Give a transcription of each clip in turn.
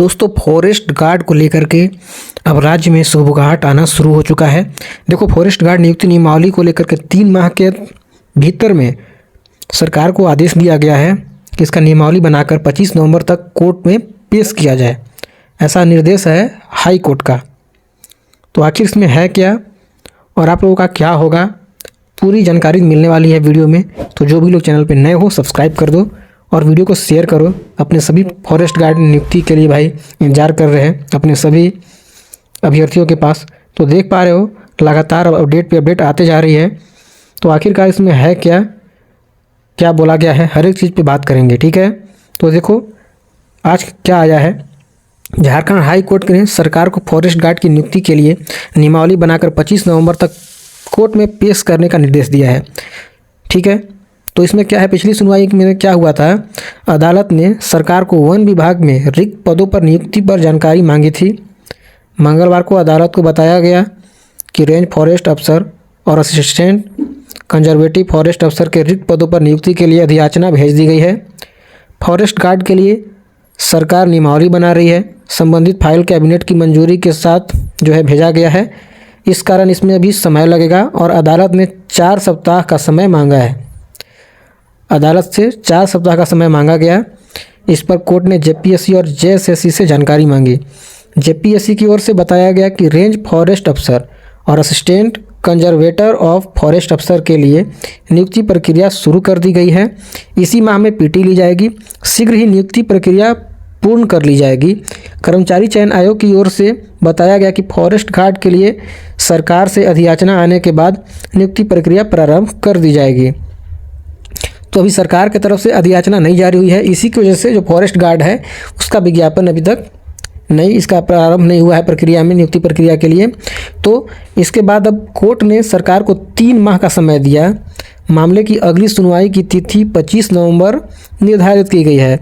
दोस्तों forest guard को लेकर के अब राज्य में सुगबुगाहट आना शुरू हो चुका है। देखो फॉरेस्ट गार्ड नियुक्ति नियमावली को लेकर के 3 माह के भीतर में सरकार को आदेश दिया गया है कि इसका नियमावली बनाकर 25 नवंबर तक कोर्ट में पेश किया जाए। ऐसा निर्देश है हाई कोर्ट का। तो आखिर इसमें है क्या और आप लोगों का क्या होगा, पूरी जानकारी मिलने वाली है वीडियो में। तो जो भी लोग चैनल पर नए हो सब्सक्राइब कर दो और वीडियो को शेयर करो। अपने सभी फॉरेस्ट गार्ड नियुक्ति के लिए भाई इंतजार कर रहे हैं अपने सभी अभ्यर्थियों के पास। तो देख पा रहे हो लगातार अपडेट पे अपडेट आते जा रही है। तो आखिरकार इसमें है क्या क्या बोला गया है, हर एक चीज़ पे बात करेंगे, ठीक है। तो देखो आज क्या आया है। झारखंड हाई कोर्ट ने सरकार को फॉरेस्ट गार्ड की नियुक्ति के लिए नियमावली बनाकर 25 नवंबर तक कोर्ट में पेश करने का निर्देश दिया है, ठीक है। तो इसमें क्या है, पिछली सुनवाई में क्या हुआ था, अदालत ने सरकार को वन विभाग में रिक्त पदों पर नियुक्ति पर जानकारी मांगी थी। मंगलवार को अदालत को बताया गया कि रेंज फॉरेस्ट अफसर और असिस्टेंट कंजर्वेटिव फॉरेस्ट अफसर के रिक्त पदों पर नियुक्ति के लिए अधियाचना भेज दी गई है। फॉरेस्ट गार्ड के लिए सरकार नियमावली बना रही है। संबंधित फाइल कैबिनेट की मंजूरी के साथ जो है भेजा गया है। इस कारण इसमें अभी समय लगेगा और अदालत ने 4 सप्ताह का समय मांगा है। अदालत से 4 सप्ताह का समय मांगा गया। इस पर कोर्ट ने जेपीएससी और जेएसएससी से जानकारी मांगी। जेपीएससी की ओर से बताया गया कि रेंज फॉरेस्ट अफसर और असिस्टेंट कंजर्वेटर ऑफ फॉरेस्ट अफसर के लिए नियुक्ति प्रक्रिया शुरू कर दी गई है। इसी माह में पीटी ली जाएगी। शीघ्र ही नियुक्ति प्रक्रिया पूर्ण कर ली जाएगी। कर्मचारी चयन आयोग की ओर से बताया गया कि फॉरेस्ट गार्ड के लिए सरकार से अधियाचना आने के बाद नियुक्ति प्रक्रिया प्रारंभ कर दी जाएगी। तो अभी सरकार की तरफ से अधियाचना नहीं जारी हुई है। इसी की वजह से जो फॉरेस्ट गार्ड है उसका विज्ञापन अभी तक नहीं, इसका प्रारंभ नहीं हुआ है प्रक्रिया में, नियुक्ति प्रक्रिया के लिए। तो इसके बाद अब कोर्ट ने सरकार को 3 माह का समय दिया। मामले की अगली सुनवाई की तिथि 25 नवंबर निर्धारित की गई है।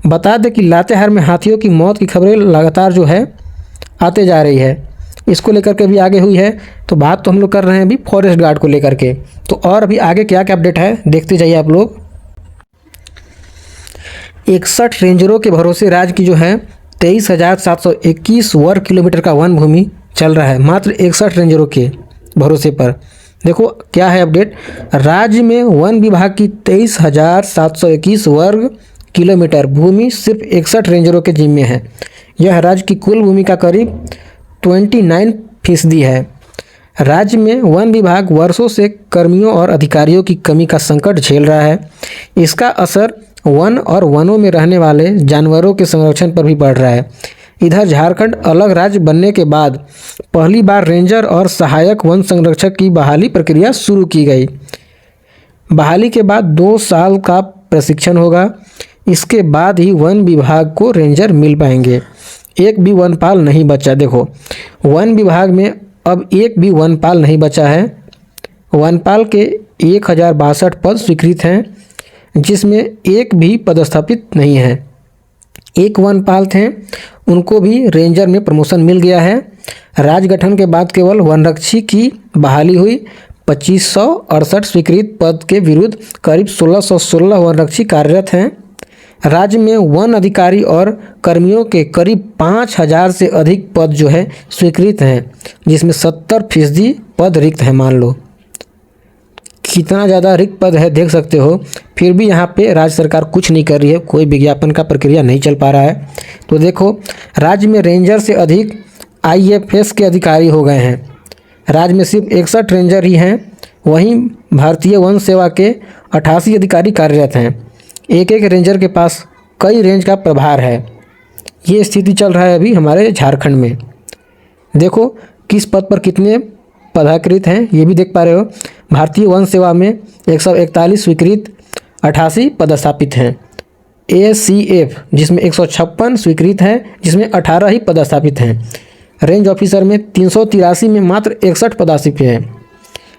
बता दें कि लातेहार में हाथियों की मौत की खबरें लगातार जो है आते जा रही है। इसको लेकर के भी आगे हुई है। तो बात तो हम लोग कर रहे हैं अभी फॉरेस्ट गार्ड को लेकर के। तो और अभी आगे क्या क्या अपडेट है देखते जाइए आप लोग। 61 रेंजरों के भरोसे राज्य की जो है 23,721 वर्ग किलोमीटर का वन भूमि चल रहा है, मात्र 61 रेंजरों के भरोसे पर। देखो क्या है अपडेट। राज्य में वन विभाग की 23,721 वर्ग किलोमीटर भूमि सिर्फ 61 रेंजरों के जिम्मे है। यह राज्य की कुल भूमि का करीब 29% है। राज्य में वन विभाग वर्षों से कर्मियों और अधिकारियों की कमी का संकट झेल रहा है। इसका असर वन और वनों में रहने वाले जानवरों के संरक्षण पर भी पड़ रहा है। इधर झारखंड अलग राज्य बनने के बाद पहली बार रेंजर और सहायक वन संरक्षक की बहाली प्रक्रिया शुरू की गई। बहाली के बाद 2 साल का प्रशिक्षण होगा। इसके बाद ही वन विभाग को रेंजर मिल पाएंगे। एक भी वनपाल नहीं बचा। देखो वन विभाग में अब एक भी वनपाल नहीं बचा है। वनपाल के 1062 पद स्वीकृत हैं, जिसमें एक भी पदस्थापित नहीं है। एक वनपाल थे, उनको भी रेंजर में प्रमोशन मिल गया है। राज्य गठन के बाद केवल वनरक्षी की बहाली हुई। 2568 स्वीकृत पद के विरुद्ध करीब 1616 वनरक्षी कार्यरत हैं। राज्य में वन अधिकारी और कर्मियों के करीब 5000 से अधिक पद जो है स्वीकृत हैं, जिसमें 70% पद रिक्त हैं। मान लो कितना ज़्यादा रिक्त पद है, देख सकते हो। फिर भी यहाँ पे राज्य सरकार कुछ नहीं कर रही है, कोई विज्ञापन का प्रक्रिया नहीं चल पा रहा है। तो देखो राज्य में रेंजर से अधिक आईएफएस के अधिकारी हो गए हैं। राज्य में सिर्फ 61 रेंजर ही हैं। वहीं भारतीय वन सेवा के 88 अधिकारी कार्यरत हैं। एक एक रेंजर के पास कई रेंज का प्रभार है। ये स्थिति चल रहा है अभी हमारे झारखंड में। देखो किस पद पर कितने पदाकृत हैं ये भी देख पा रहे हो। भारतीय वन सेवा में 141 स्वीकृत, 88 पदस्थापित हैं। ACF जिसमें 156 स्वीकृत हैं, जिसमें 18 ही पदस्थापित हैं। रेंज ऑफिसर में 383 में मात्र 61 पदस्थापित हैं।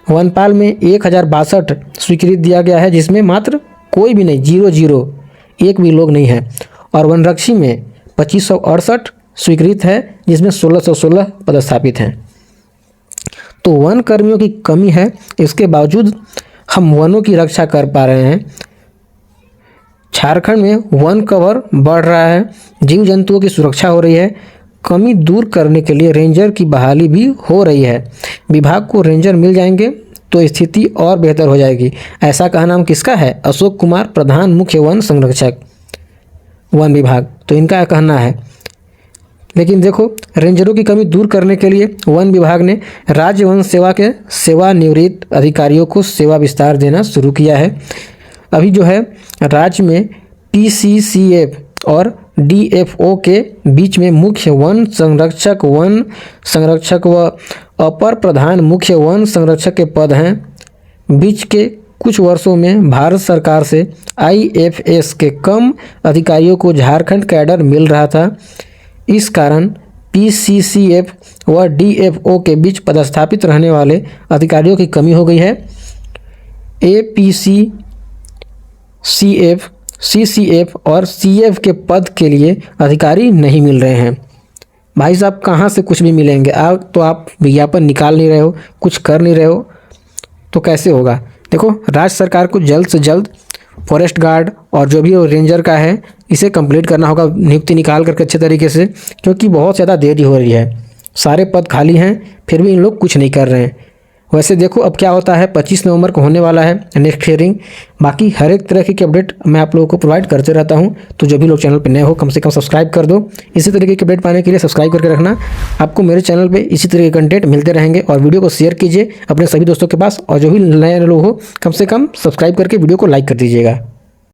वनपाल में 1062 स्वीकृत दिया गया है, जिसमें मात्र कोई भी नहीं, 00 एक भी लोग नहीं है। और वनरक्षी में 2568 स्वीकृत है, जिसमें 1616 पदस्थापित हैं। तो वन कर्मियों की कमी है, इसके बावजूद हम वनों की रक्षा कर पा रहे हैं। झारखंड में वन कवर बढ़ रहा है, जीव जंतुओं की सुरक्षा हो रही है, कमी दूर करने के लिए रेंजर की बहाली भी हो रही है। विभाग को रेंजर मिल जाएंगे तो स्थिति और बेहतर हो जाएगी। ऐसा कहना किसका है? अशोक कुमार, प्रधान मुख्य वन संरक्षक वन विभाग, तो इनका कहना है। लेकिन देखो, रेंजरों की कमी दूर करने के लिए वन विभाग ने राज्य वन सेवा के सेवानिवृत्त अधिकारियों को सेवा विस्तार देना शुरू किया है। अभी जो है राज्य में PCCF और DFO के बीच में मुख्य वन संरक्षक व अपर प्रधान मुख्य वन संरक्षक के पद हैं। बीच के कुछ वर्षों में भारत सरकार से IFS के कम अधिकारियों को झारखंड कैडर मिल रहा था। इस कारण PCCF व DFO के बीच पदस्थापित रहने वाले अधिकारियों की कमी हो गई है। APC, CF, CCF और CF के पद के लिए अधिकारी नहीं मिल रहे हैं। भाई साहब, कहाँ से कुछ भी मिलेंगे? तो आप विज्ञापन निकाल नहीं रहे हो, कुछ कर नहीं रहे हो, तो कैसे होगा? देखो, राज्य सरकार को जल्द से जल्द फॉरेस्ट गार्ड और जो भी रेंजर का है इसे कंप्लीट करना होगा, नियुक्ति निकाल करके अच्छे तरीके से, क्योंकि बहुत ज़्यादा देरी हो रही है। सारे पद खाली हैं, फिर भी इन लोग कुछ नहीं कर रहे हैं। वैसे देखो अब क्या होता है, 25 नवंबर को होने वाला है नेक्स्ट हियरिंग। बाकी हर एक तरह की अपडेट मैं आप लोगों को प्रोवाइड करते रहता हूं, तो जो भी लोग चैनल पर नए हो कम से कम सब्सक्राइब कर दो। इसी तरीके की अपडेट पाने के लिए सब्सक्राइब करके रखना। आपको मेरे चैनल पे इसी तरह के कंटेंट मिलते रहेंगे। और वीडियो को शेयर कीजिए अपने सभी दोस्तों के पास, और जो भी नए लोग हो कम से कम सब्सक्राइब करके वीडियो को लाइक कर दीजिएगा।